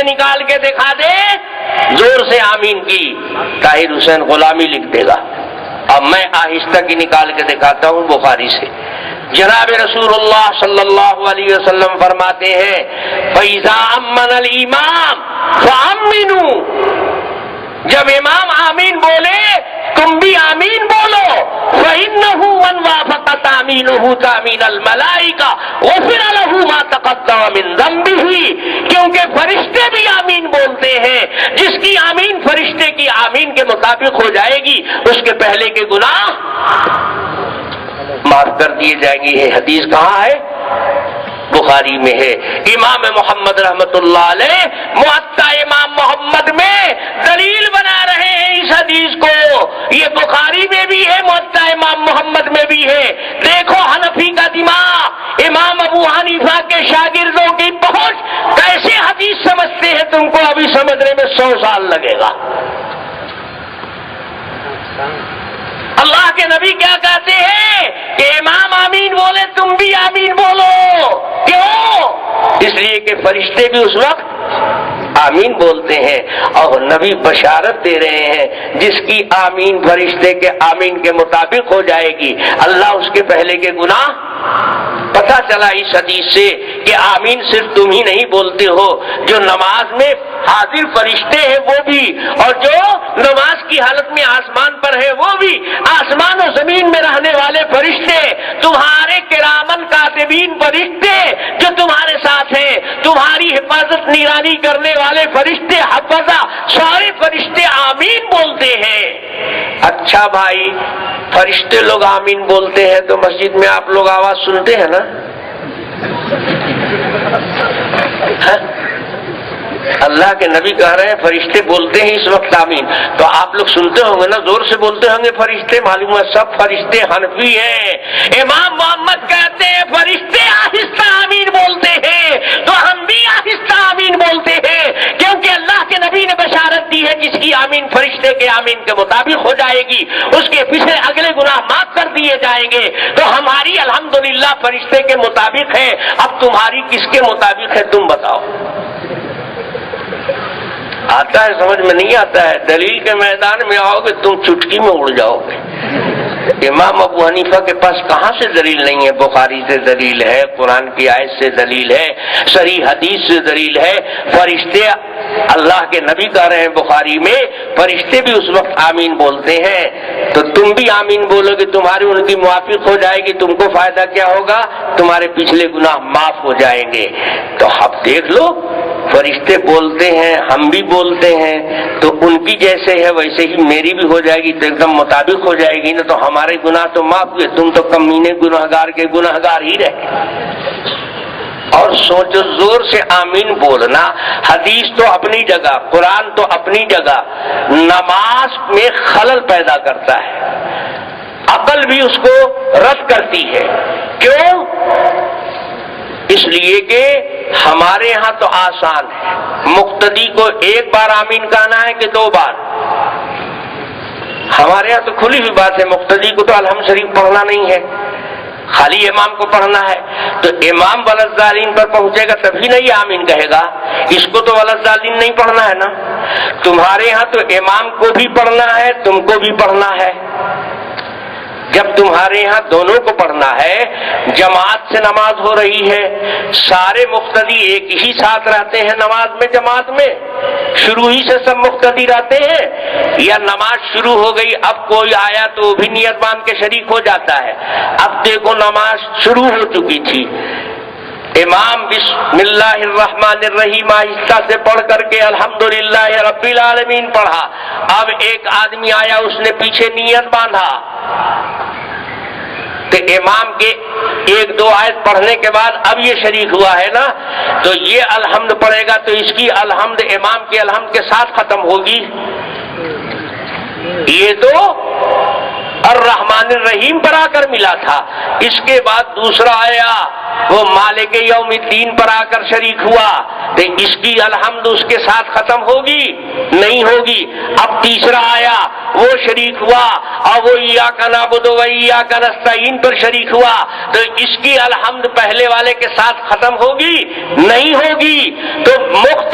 نکال کے دکھا دے زور سے آمین کی، طاہر حسین غلامی لکھ دے گا۔ اب میں آہستہ کی نکال کے دکھاتا ہوں بخاری سے۔ جناب رسول اللہ صلی اللہ علیہ وسلم فرماتے ہیں فَإِذَا أَمَّنَ الْإِمَامُ فَأَمِّنُوا، جب امام آمین بولے تم بھی آمین بولو، فَإِنَّهُ مَنْ وَافَقَ تَأْمِينُهُ تَأْمِينَ الْمَلَائِكَةِ غُفِرَ لَهُ مَا تَقَدَّمَ مِنْ ذَنبِهِ، کیونکہ فرشتے بھی آمین بولتے ہیں، جس کی آمین فرشتے کی آمین کے مطابق ہو جائے گی اس کے پہلے کے گناہ معاف کر دیے جائیں گے۔ یہ حدیث کہاں ہے؟ بخاری میں ہے۔ امام محمد رحمت اللہ علیہ موطا امام محمد میں دلیل بنا رہے ہیں اس حدیث کو، یہ بخاری میں بھی ہے، موطا امام محمد میں بھی ہے۔ دیکھو حنفی کا دماغ، امام ابو حنیفہ کے شاگردوں کی پہنچ، کیسے حدیث سمجھتے ہیں، تم کو ابھی سمجھنے میں 100 سال لگے گا۔ اللہ کے نبی کیا کہتے ہیں کہ امام آمین بولے تم بھی آمین بولو، کیوں؟ اس لیے کہ فرشتے بھی اس وقت آمین بولتے ہیں، اور نبی بشارت دے رہے ہیں جس کی آمین فرشتے کے آمین کے مطابق ہو جائے گی اللہ اس کے پہلے کے گناہ۔ پتہ چلا اس حدیث سے کہ آمین صرف تم ہی نہیں بولتے ہو، جو نماز میں حاضر فرشتے ہیں وہ بھی، اور جو نماز کی حالت میں آسمان پر ہے وہ بھی، آسمان و زمین میں رہنے والے فرشتے، تمہارے کرامن کاتبین فرشتے جو تمہارے ساتھ ہیں، تمہاری حفاظت نگرانی کرنے والے فرشتے حفظہ، سارے فرشتے آمین بولتے ہیں۔ اچھا بھائی، فرشتے لوگ آمین بولتے ہیں تو مسجد میں آپ لوگ آواز سنتے ہیں نا؟ اللہ کے نبی کہہ رہے ہیں فرشتے بولتے ہیں اس وقت آمین، تو آپ لوگ سنتے ہوں گے نا، زور سے بولتے ہوں گے فرشتے، معلوم ہے سب فرشتے حنفی ہیں۔ امام محمد کہتے ہیں فرشتے آہستہ آمین بولتے ہیں تو ہم بھی آہستہ آمین بولتے ہیں، کیونکہ اللہ کے نبی نے بشارت دی ہے جس کی آمین فرشتے کے آمین کے مطابق ہو جائے گی اس کے پیچھے اگلے گناہ معاف کر دیے جائیں گے۔ تو ہماری الحمدللہ فرشتے کے مطابق ہے، اب تمہاری کس کے مطابق ہے تم بتاؤ؟ آتا ہے سمجھ میں نہیں آتا ہے؟ دلیل کے میدان میں آؤ گے تم چٹکی میں اڑ جاؤ گے۔ امام ابو حنیفہ کے پاس کہاں سے دلیل نہیں ہے؟ بخاری سے دلیل ہے، قرآن کی آیت سے دلیل ہے، صحیح حدیث سے دلیل ہے۔ فرشتے، اللہ کے نبی کہہ رہے ہیں بخاری میں فرشتے بھی اس وقت آمین بولتے ہیں، تو تم بھی آمین بولو گے، تمہاری ان کی موافق ہو جائے گی، تم کو فائدہ کیا ہوگا؟ تمہارے پچھلے گناہ معاف ہو جائیں گے۔ تو اب دیکھ لو، فرشتے بولتے ہیں ہم بھی بولتے ہیں، تو ان کی جیسے ہے ویسے ہی میری بھی ہو جائے گی، تو ایک دم مطابق ہو جائے گی نا، تو ہمارے گناہ تو معاف ہوئے، تم تو کمینے گناہگار کے گناہگار ہی رہے۔ اور سوچو، زور سے آمین بولنا، حدیث تو اپنی جگہ، قرآن تو اپنی جگہ، نماز میں خلل پیدا کرتا ہے، عقل بھی اس کو رد کرتی ہے۔ کیوں؟ اس لیے کہ ہمارے ہاں تو آسان ہے، مقتدی کو ایک بار آمین کہنا ہے کہ 2 بار؟ ہمارے ہاں تو کھلی ہوئی بات ہے، مقتدی کو تو الحمد شریف پڑھنا نہیں ہے، خالی امام کو پڑھنا ہے۔ تو امام ولضالین پر پہنچے گا تبھی نہیں آمین کہے گا، اس کو تو ولضالین نہیں پڑھنا ہے نا۔ تمہارے ہاں تو امام کو بھی پڑھنا ہے، تم کو بھی پڑھنا ہے۔ جب تمہارے ہاں دونوں کو پڑھنا ہے، جماعت سے نماز ہو رہی ہے، سارے مقتدی ایک ہی ساتھ رہتے ہیں نماز میں، جماعت میں شروع ہی سے سب مقتدی رہتے ہیں، یا نماز شروع ہو گئی اب کوئی آیا تو بھی نیت باندھ کے شریک ہو جاتا ہے۔ اب دیکھو نماز شروع ہو چکی تھی، امام بسم اللہ الرحمن الرحیم آہستہ سے پڑھ کر کے الحمدللہ رب العالمین پڑھا، اب ایک آدمی آیا اس نے پیچھے نیت باندھا، تو امام کے 1-2 آیت پڑھنے کے بعد اب یہ شریک ہوا ہے نا، تو یہ الحمد پڑھے گا تو اس کی الحمد امام کے الحمد کے ساتھ ختم ہوگی۔ یہ تو الرحمن الرحیم پر آ کر ملا تھا، اس کے بعد دوسرا آیا وہ مالک یوم الدین پر آ کر شریک ہوا، تو اس کی الحمد اس کے ساتھ ختم ہوگی؟ نہیں ہوگی۔ اب تیسرا آیا وہ شریک ہوا اور وہ ایاک نعبد و ایاک نستعین پر شریک ہوا، تو اس کی الحمد پہلے والے کے ساتھ ختم ہوگی؟ نہیں ہوگی۔ تو